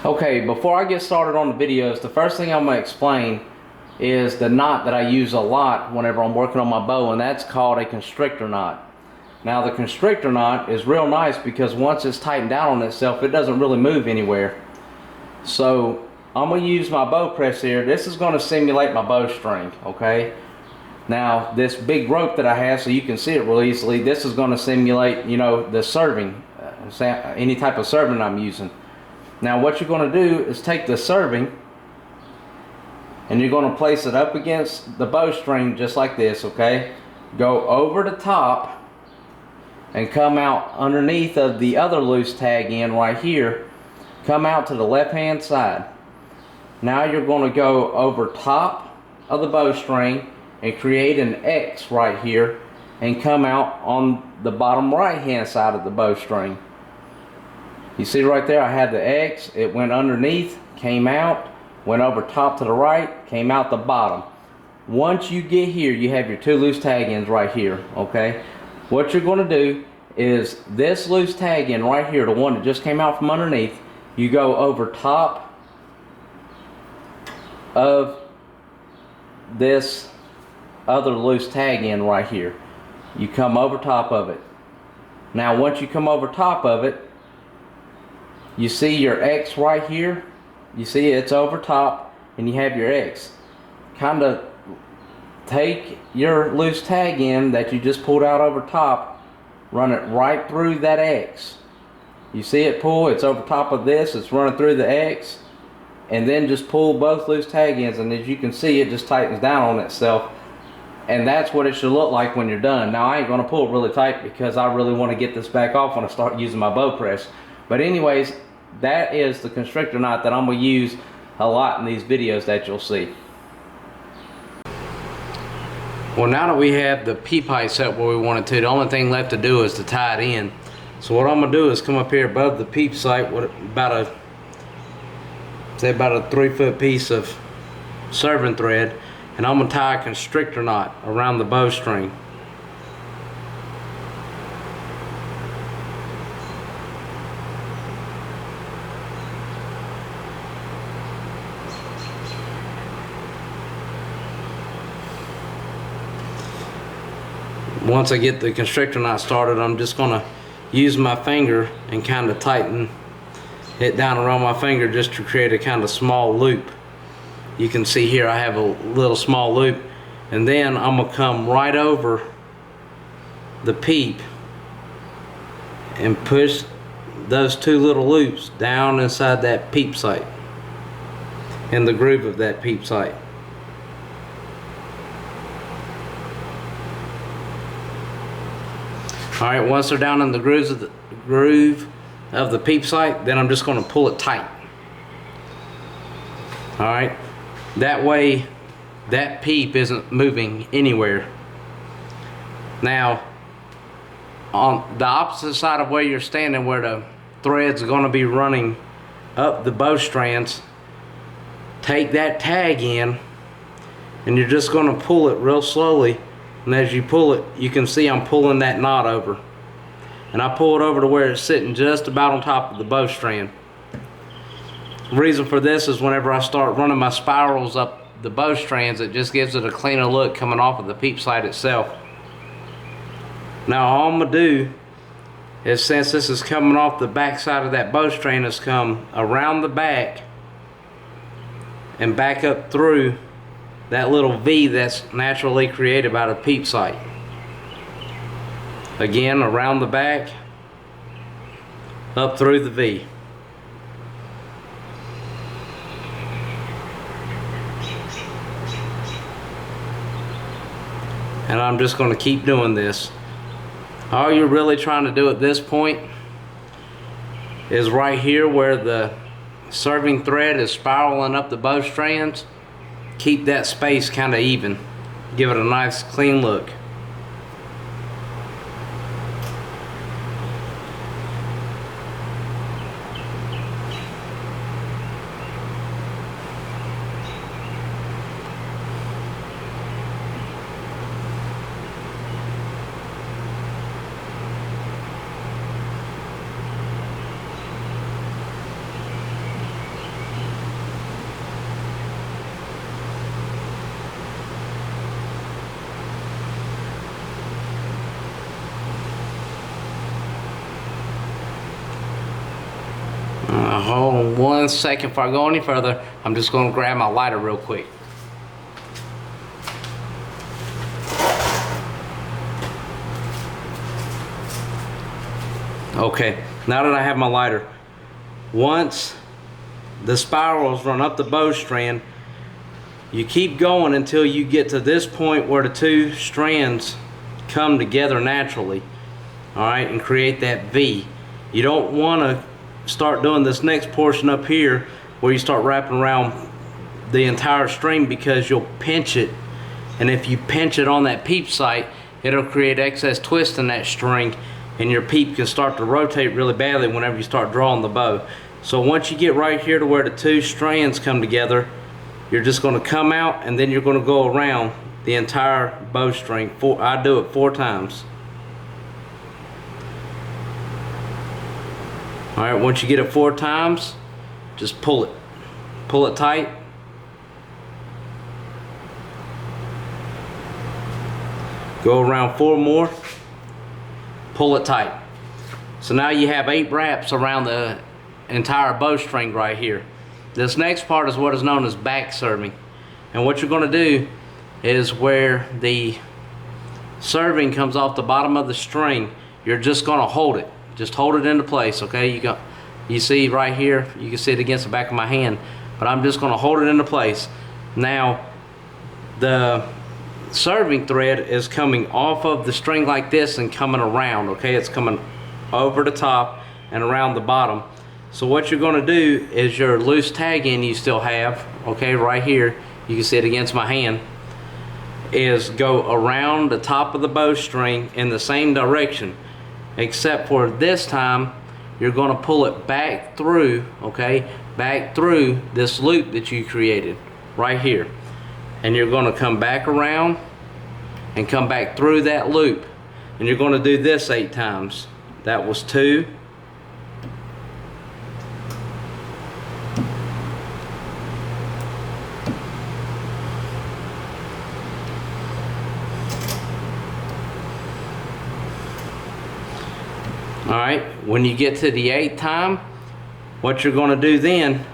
Okay, before I get started on the videos, the first thing I'm going to explain is the knot that I use a lot whenever I'm working on my bow, and that's called a constrictor knot. Now the constrictor knot is real nice because once it's tightened down on itself, it doesn't really move anywhere. So I'm going to use my bow press here. This is going to simulate my bowstring, okay? Now this big rope that I have, so you can see it real easily, this is going to simulate, you know, the serving, any type of serving I'm using. Now what you're going to do is take the serving and you're going to place it up against the bowstring just like this, okay? Go over the top and come out underneath of the other loose tag end right here. Come out to the left hand side. Now you're going to go over top of the bowstring and create an X right here and come out on the bottom right hand side of the bowstring. You see right there, I had the X, it went underneath, came out, went over top to the right, came out the bottom. Once you get here, you have your two loose tag ends right here, okay? What you're going to do is this loose tag end right here, the one that just came out from underneath, you go over top of this other loose tag end right here. You come over top of it. Now once you come over top of it, you see your X right here. You see it's over top and you have your X. Kind of take your loose tag end that you just pulled out over top, run it right through that X. You see it pull, it's over top of this, it's running through the X, and then just pull both loose tag ends, and as you can see, it just tightens down on itself. And that's what it should look like when you're done. Now I ain't going to pull it really tight because I really want to get this back off when I start using my bow press. But anyways, that is the constrictor knot that I'm going to use a lot in these videos that you'll see. Well, now that we have the peep height set where we want it to, the only thing left to do is to tie it in. So what I'm going to do is come up here above the peep sight with about a 3-foot piece of serving thread, and I'm going to tie a constrictor knot around the bowstring. Once I get the constrictor knot started, I'm just going to use my finger and kind of tighten it down around my finger just to create a kind of small loop. You can see here I have a little small loop, and then I'm going to come right over the peep and push those two little loops down inside that peep sight, in the groove of that peep sight. Alright, once they're down in the groove of the peep sight, then I'm just going to pull it tight. Alright, that way that peep isn't moving anywhere. Now, on the opposite side of where you're standing, where the thread's going to be running up the bow strands, take that tag in and you're just going to pull it real slowly. And as you pull it, you can see I'm pulling that knot over. And I pull it over to where it's sitting just about on top of the bow strand. The reason for this is whenever I start running my spirals up the bow strands, it just gives it a cleaner look coming off of the peep sight itself. Now all I'm going to do is, since this is coming off the back side of that bow strand, is come around the back and back up through that little V that's naturally created by the peep sight. Again, around the back, up through the V. And I'm just going to keep doing this. All you're really trying to do at this point is right here where the serving thread is spiraling up the bow strands. Keep that space kind of even. Give it a nice clean look. Hold on 1 second before I go any further. I'm just going to grab my lighter real quick. Okay, now that I have my lighter, once the spirals run up the bowstring, you keep going until you get to this point where the two strands come together naturally, all right, and create that V. You don't want to start doing this next portion up here where you start wrapping around the entire string, because you'll pinch it, and if you pinch it on that peep site, it'll create excess twist in that string, and your peep can start to rotate really badly whenever you start drawing the bow. So once you get right here to where the two strands come together, you're just going to come out, and then you're going to go around the entire bowstring. I do it 4 times. Alright, once you get it 4 times, just pull it. Pull it tight. Go around 4 more. Pull it tight. So now you have 8 wraps around the entire bowstring right here. This next part is what is known as back serving. And what you're going to do is where the serving comes off the bottom of the string, you're just going to hold it. Just hold it into place, okay? You see right here, you can see it against the back of my hand, but I'm just going to hold it into place. Now, the serving thread is coming off of the string like this and coming around, okay? It's coming over the top and around the bottom. So what you're going to do is your loose tag end you still have, okay, right here, you can see it against my hand, is go around the top of the bowstring in the same direction, except for this time you're going to pull it back through, okay, back through this loop that you created right here, and you're going to come back around and come back through that loop, and you're going to do this 8 times. That was 2. Alright, when you get to the 8th time, what you're going to do then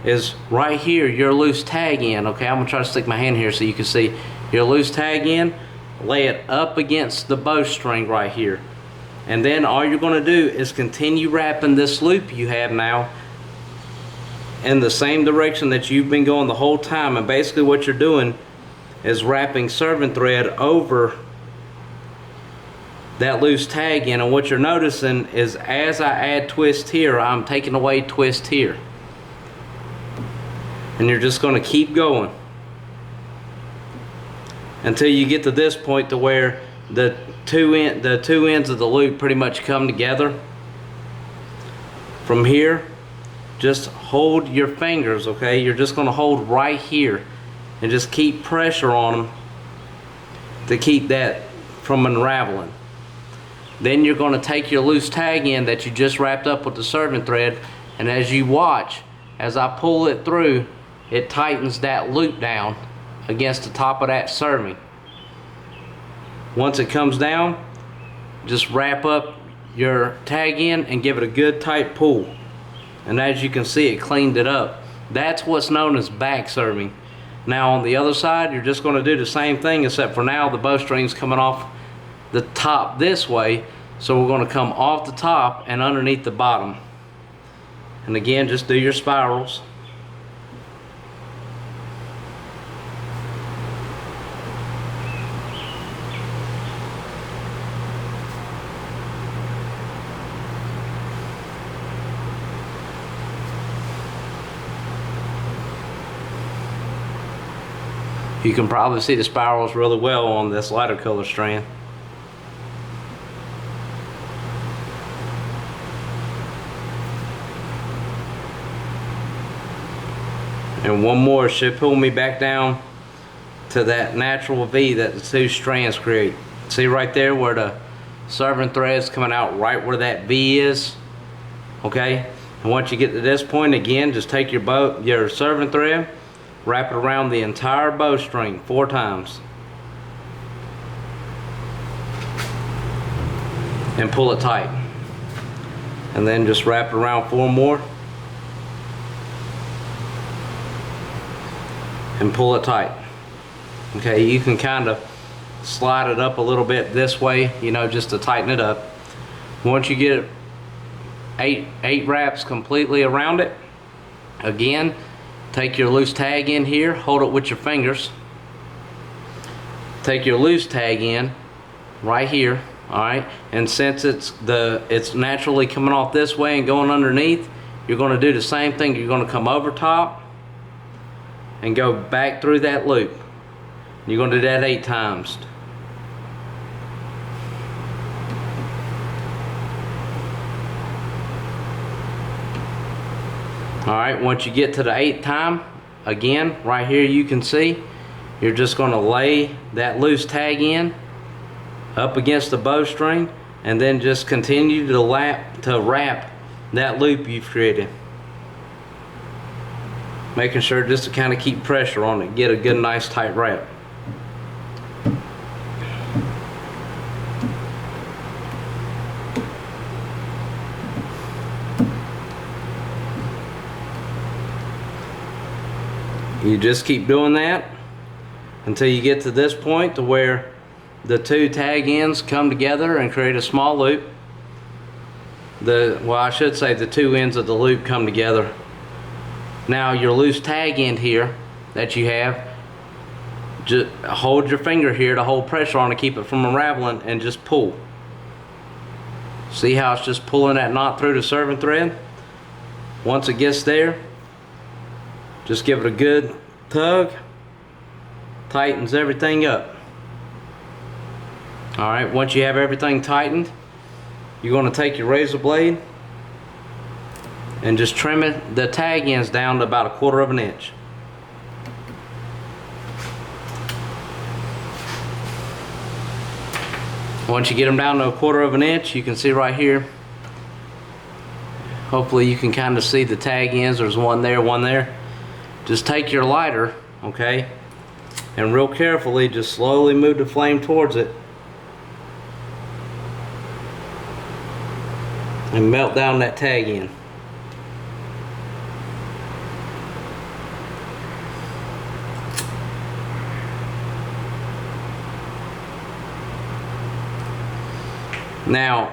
is right here, your loose tag end, okay, I'm going to try to stick my hand here so you can see your loose tag end, lay it up against the bowstring right here. And then all you're going to do is continue wrapping this loop you have now in the same direction that you've been going the whole time. And basically what you're doing is wrapping serving thread over that loose tag in, and what you're noticing is as I add twist here, I'm taking away twist here, and you're just going to keep going until you get to this point to where the two ends of the loop pretty much come together. From here, just hold your fingers, okay? You're just going to hold right here and just keep pressure on them to keep that from unraveling. Then you're going to take your loose tag end that you just wrapped up with the serving thread, and as you watch, as I pull it through, it tightens that loop down against the top of that serving. Once it comes down, just wrap up your tag end and give it a good tight pull. And as you can see, it cleaned it up. That's what's known as back serving. Now on the other side, you're just going to do the same thing, except for now the bowstring's coming off the top this way, so we're going to come off the top and underneath the bottom. And again, just do your spirals. You can probably see the spirals really well on this lighter color strand. And one more should pull me back down to that natural V that the 2 strands create. See right there where the serving thread's coming out right where that V is, okay? And once you get to this point, again, just take your serving thread, wrap it around the entire bowstring 4 times, and pull it tight. And then just wrap it around 4 more. and pull it tight. Okay, you can kind of slide it up a little bit this way, you know, just to tighten it up. Once you get eight wraps completely around it, again, take your loose tag in here, hold it with your fingers. Take your loose tag in right here, all right? And since it's naturally coming off this way and going underneath, you're going to do the same thing. You're going to come over top and go back through that loop. You're going to do that 8 times. Alright, once you get to the 8th time, again, right here you can see, you're just going to lay that loose tag in up against the bowstring and then just continue to wrap that loop you've created. Making sure just to kind of keep pressure on it, get a good nice tight wrap. You just keep doing that until you get to this point to where the 2 tag ends come together and create a small loop. Well, I should say the 2 ends of the loop come together. Now your loose tag end here that you have, just hold your finger here to hold pressure on to keep it from unraveling and just pull. See how it's just pulling that knot through the serving thread? Once it gets there, just give it a good tug, tightens everything up. Alright, once you have everything tightened, you're going to take your razor blade and just trim the tag ends down to about 1/4 of an inch. Once you get them down to 1/4 of an inch, you can see right here, hopefully you can kind of see the tag ends. There's one there, one there. Just take your lighter, okay, and real carefully just slowly move the flame towards it and melt down that tag end. Now,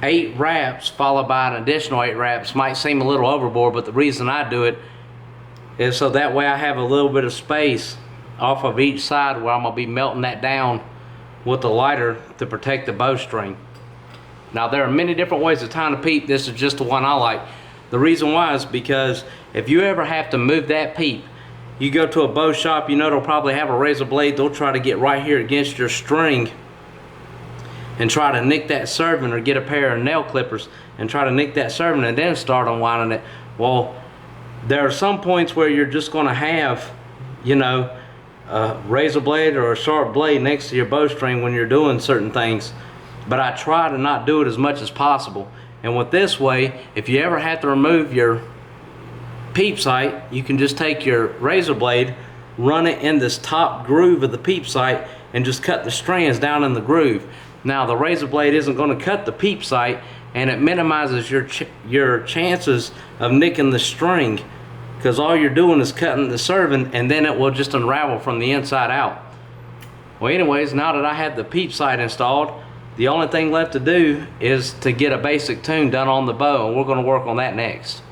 8 wraps followed by an additional 8 wraps might seem a little overboard, but the reason I do it is so that way I have a little bit of space off of each side where I'm going to be melting that down with the lighter to protect the bowstring. Now there are many different ways of tying a peep. This is just the one I like. The reason why is because if you ever have to move that peep, you go to a bow shop, you know they'll probably have a razor blade. They'll try to get right here against your string and try to nick that serving, or get a pair of nail clippers and try to nick that serving and then start unwinding it. Well, there are some points where you're just going to have, you know, a razor blade or a sharp blade next to your bowstring when you're doing certain things, but I try to not do it as much as possible. And with this way, if you ever have to remove your peep sight, you can just take your razor blade, run it in this top groove of the peep sight, and just cut the strands down in the groove. Now the razor blade isn't going to cut the peep sight, and it minimizes your chances of nicking the string, because all you're doing is cutting the serving and then it will just unravel from the inside out. Well, anyways, now that I have the peep sight installed, the only thing left to do is to get a basic tune done on the bow, and we're going to work on that next.